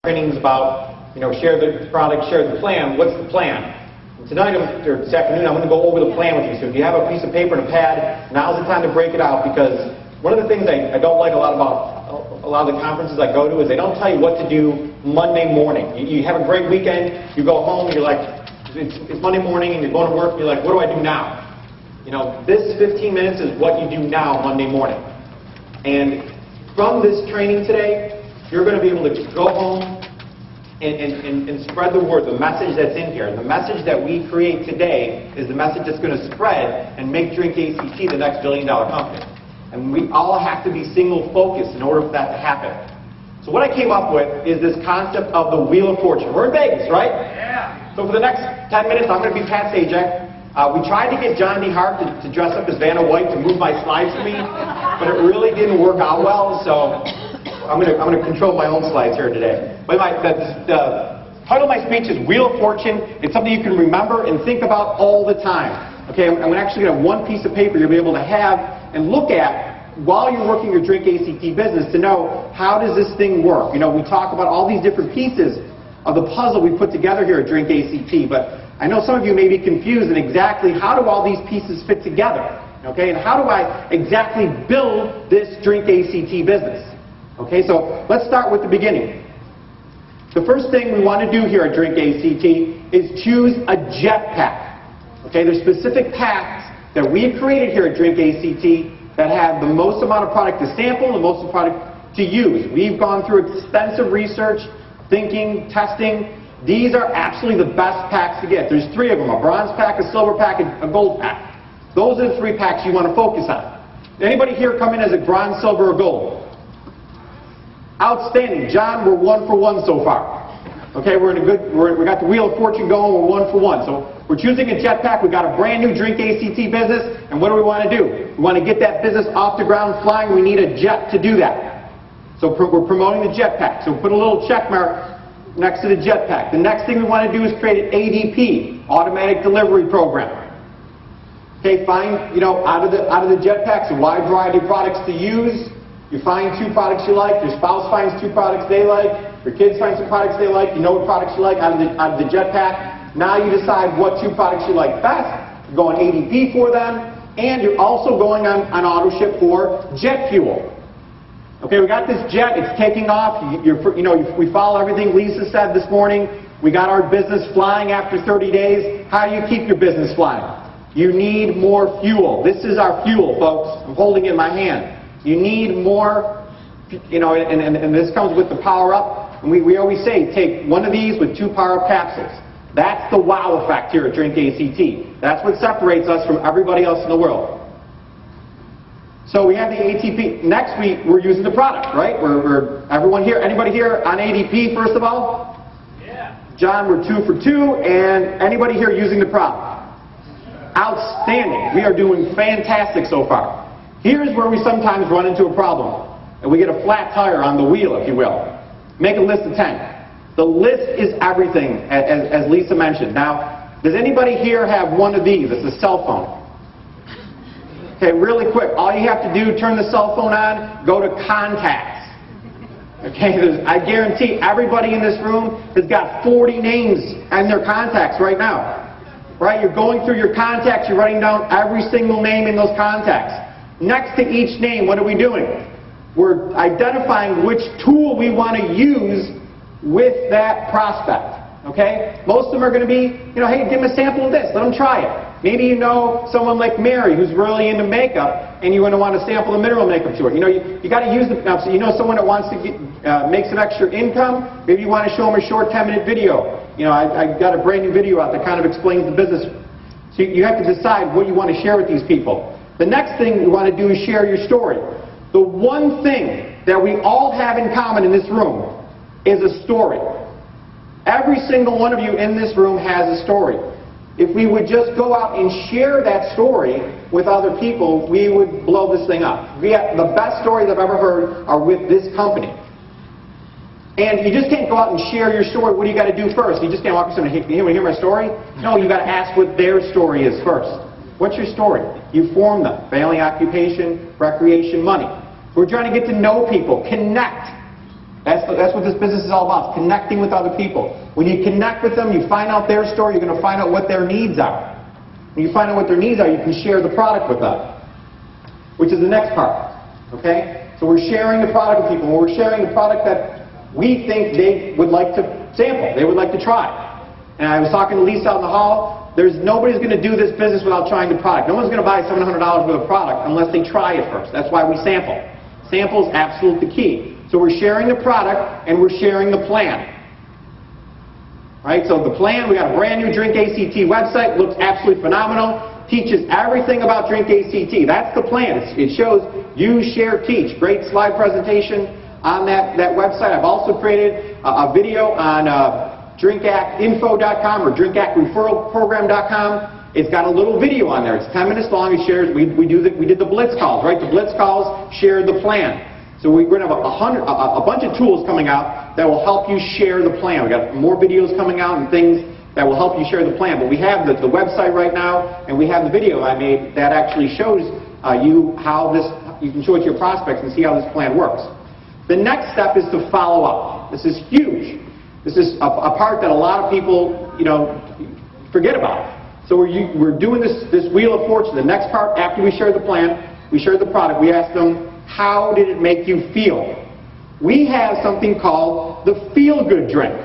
trainings about, share the product, share the plan. What's the plan? And tonight, or this afternoon, I'm going to go over the plan with you. So if you have a piece of paper and a pad, now's the time to break it out, because one of the things I don't like a lot about a lot of the conferences I go to is they don't tell you what to do Monday morning. You have a great weekend, you go home, and you're like, it's Monday morning, and you're going to work, and you're like, what do I do now? This 15 minutes is what you do now Monday morning. And from this training today, you're going to be able to go home and spread the word, the message that's in here. And the message that we create today is the message that's going to spread and make DrinkACT the next billion-dollar company. And we all have to be single-focused in order for that to happen. So what I came up with is this concept of the Wheel of Fortune. We're in Vegas, right? Yeah. So for the next 10 minutes, I'm going to be Pat Sajak. We tried to get John D. Hart to dress up as Vanna White to move my slides for me, but it really didn't work out well, so I'm going to control my own slides here today. But the title of my speech is Wheel of Fortune. It's something you can remember and think about all the time. Okay, I'm actually going to have one piece of paper you'll be able to have and look at while you're working your DrinkACT business to know, how does this thing work? We talk about all these different pieces of the puzzle we put together here at DrinkACT, but I know some of you may be confused in exactly how do all these pieces fit together, okay, and how do I exactly build this DrinkACT business? Okay, so let's start with the beginning. The first thing we want to do here at DrinkACT is choose a jetpack. Okay, there's specific packs that we've created here at DrinkACT that have the most amount of product to sample, the most product to use. We've gone through extensive research, thinking, testing. These are absolutely the best packs to get. There's 3 of them, a bronze pack, a silver pack, and a gold pack. Those are the 3 packs you want to focus on. Anybody here come in as a bronze, silver, or gold? Outstanding. John, we're 1 for 1 so far. Okay, we got the Wheel of Fortune going, we're 1 for 1. So we're choosing a jetpack. We've got a brand new DrinkACT business, and what do we want to do? We want to get that business off the ground flying. We need a jet to do that. So we're promoting the jetpack. So put a little check mark next to the jetpack. The next thing we want to do is create an ADP, Automatic Delivery Program. Okay, find, out of the jetpacks, a wide variety of products to use. You find 2 products you like, your spouse finds 2 products they like, your kids find some products they like, you know what products you like out of the jetpack. Now you decide what 2 products you like best, you go on ADP for them, and you're also going on auto ship for jet fuel. Okay, we got this jet, it's taking off, we follow everything Lisa said this morning, we got our business flying after 30 days. How do you keep your business flying? You need more fuel. This is our fuel, folks. I'm holding it in my hand. You need more, and this comes with the Power Up. And we always say, take 1 of these with 2 Power Up capsules. That's the wow effect here at DrinkACT. That's what separates us from everybody else in the world. So we have the ATP. Next we're using the product, right? Everyone here, anybody here on ADP, first of all? Yeah. John, we're 2 for 2, and anybody here using the product? Outstanding. We are doing fantastic so far. Here's where we sometimes run into a problem, and we get a flat tire on the wheel, if you will. Make a list of 10. The list is everything, as Lisa mentioned. Now, does anybody here have one of these? It's a cell phone. Okay, really quick. All you have to do, turn the cell phone on, go to contacts. Okay, I guarantee everybody in this room has got 40 names in their contacts right now. Right? You're going through your contacts, you're writing down every single name in those contacts. Next to each name, what are we doing? We're identifying which tool we want to use with that prospect. Okay? Most of them are going to be, hey, give them a sample of this. Let them try it. Maybe you know someone like Mary who's really into makeup, and you're going to want to sample the mineral makeup to her. You got to use the. Now, so someone that wants to make some extra income. Maybe you want to show them a short 10-minute video. I got a brand new video out that kind of explains the business. So you have to decide what you want to share with these people. The next thing you want to do is share your story. The one thing that we all have in common in this room is a story. Every single one of you in this room has a story. If we would just go out and share that story with other people, we would blow this thing up. The best stories I've ever heard are with this company. And you just can't go out and share your story. What do you got to do first? You just can't walk up to someone and say, "You want to hear my story?" No, you got to ask what their story is first. What's your story? You form them. Family, occupation, recreation, money. We're trying to get to know people, connect. That's what this business is all about, connecting with other people. When you connect with them, you find out their story, you're going to find out what their needs are. When you find out what their needs are, you can share the product with them, which is the next part. Okay? So we're sharing the product with people. We're sharing the product that we think they would like to sample, they would like to try. And I was talking to Lisa out in the hall. Nobody's going to do this business without trying the product. No one's going to buy $700 worth of product unless they try it first. That's why we sample. Sample is absolutely key. So we're sharing the product and we're sharing the plan. Right? So the plan, we got a brand new drinka.c.t website, looks absolutely phenomenal, teaches everything about drinka.c.t. That's the plan. It shows use, share, teach. Great slide presentation on that website. I've also created a video on drinkactinfo.com or drinkactreferralprogram.com. It's got a little video on there. It's 10 minutes long. It shares. We did the blitz calls, right? The blitz calls shared the plan. So we're going to have a bunch of tools coming out that will help you share the plan. We've got more videos coming out and things that will help you share the plan. But we have the website right now, and we have the video I made that actually shows you how you can show it to your prospects and see how this plan works. The next step is to follow up. This is huge. This is a part that a lot of people, forget about. So we're doing this Wheel of Fortune. The next part, after we share the plan, we share the product, we ask them, how did it make you feel? We have something called the feel-good drink.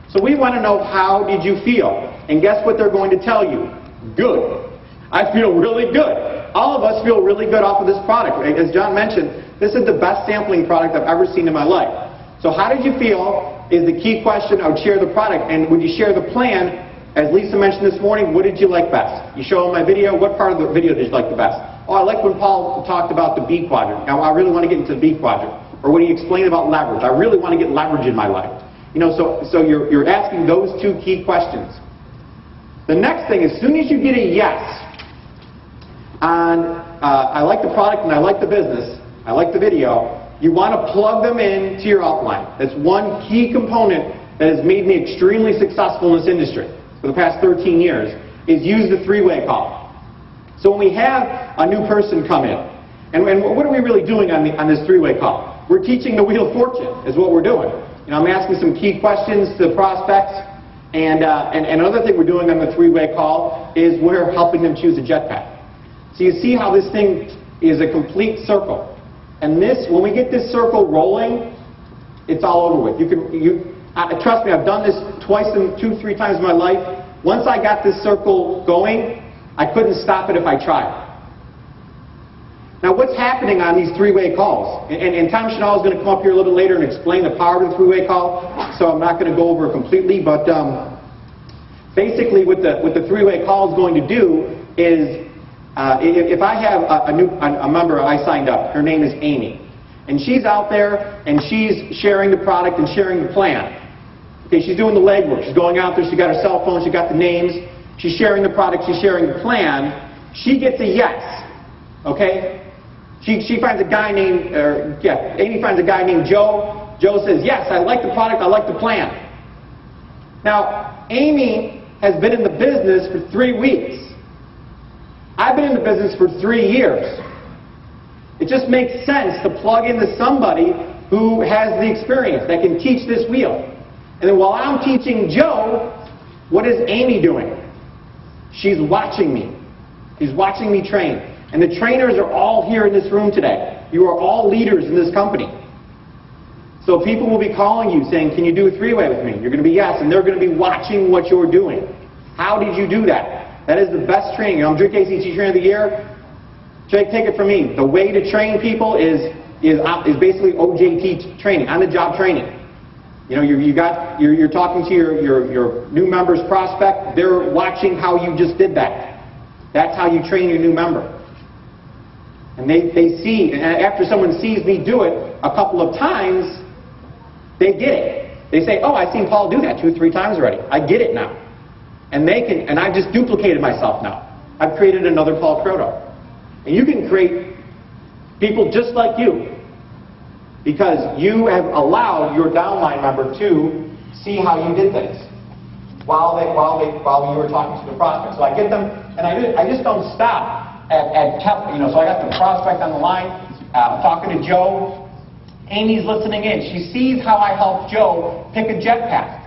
So we want to know, how did you feel? And guess what they're going to tell you? Good. I feel really good. All of us feel really good off of this product. As John mentioned, this is the best sampling product I've ever seen in my life. So how did you feel is the key question. I would share the product. And would you share the plan? As Lisa mentioned this morning, what did you like best? You show them my video. What part of the video did you like the best? Oh, I like when Paul talked about the B quadrant. Now, I really want to get into the B quadrant. Or when he explained about leverage. I really want to get leverage in my life. So you're asking those two key questions. The next thing, as soon as you get a yes on I like the product and I like the business, I like the video, you want to plug them into your outline. That's one key component that has made me extremely successful in this industry for the past 13 years, is use the three-way call. So when we have a new person come in, and what are we really doing on this three-way call? We're teaching the Wheel of Fortune, is what we're doing. I'm asking some key questions to the prospects, and another thing we're doing on the three-way call is we're helping them choose a jetpack. So you see how this thing is a complete circle. And when we get this circle rolling, it's all over with. Trust me, I've done this twice and 2-3 times in my life. Once I got this circle going, I couldn't stop it if I tried. Now, what's happening on these three-way calls? And Tom Chanel is going to come up here a little later and explain the power of the three-way call, so I'm not going to go over it completely, but basically what the three-way call is going to do is, if I have a member I signed up, her name is Amy, and she's out there and she's sharing the product and sharing the plan. Okay, she's doing the legwork. She's going out there, she's got her cell phone, she's got the names, she's sharing the product, she's sharing the plan. She gets a yes. Okay? She finds a guy named, Amy finds a guy named Joe. Joe says, yes, I like the product, I like the plan. Now, Amy has been in the business for 3 weeks. I've been in the business for 3 years. It just makes sense to plug into somebody who has the experience, that can teach this wheel. And then while I'm teaching Joe, what is Amy doing? She's watching me. She's watching me train. And the trainers are all here in this room today. You are all leaders in this company. So people will be calling you saying, can you do a three-way with me? You're going to be yes, and they're going to be watching what you're doing. How did you do that? That is the best training. I'm drinka.c.t Trainer of the Year. Take it from me. The way to train people is basically OJT training, on-the-job training. You're talking to your new member's prospect. They're watching how you just did that. That's how you train your new member. And they see, and after someone sees me do it a couple of times, they get it. They say, oh, I've seen Paul do that 2 or 3 times already. I get it now. And I've just duplicated myself now. I've created another Paul Kroto. And you can create people just like you, because you have allowed your downline member to see how you did things while you were talking to the prospect. So I get them, and I just don't stop at so I got the prospect on the line, talking to Joe. Amy's listening in. She sees how I helped Joe pick a jetpack.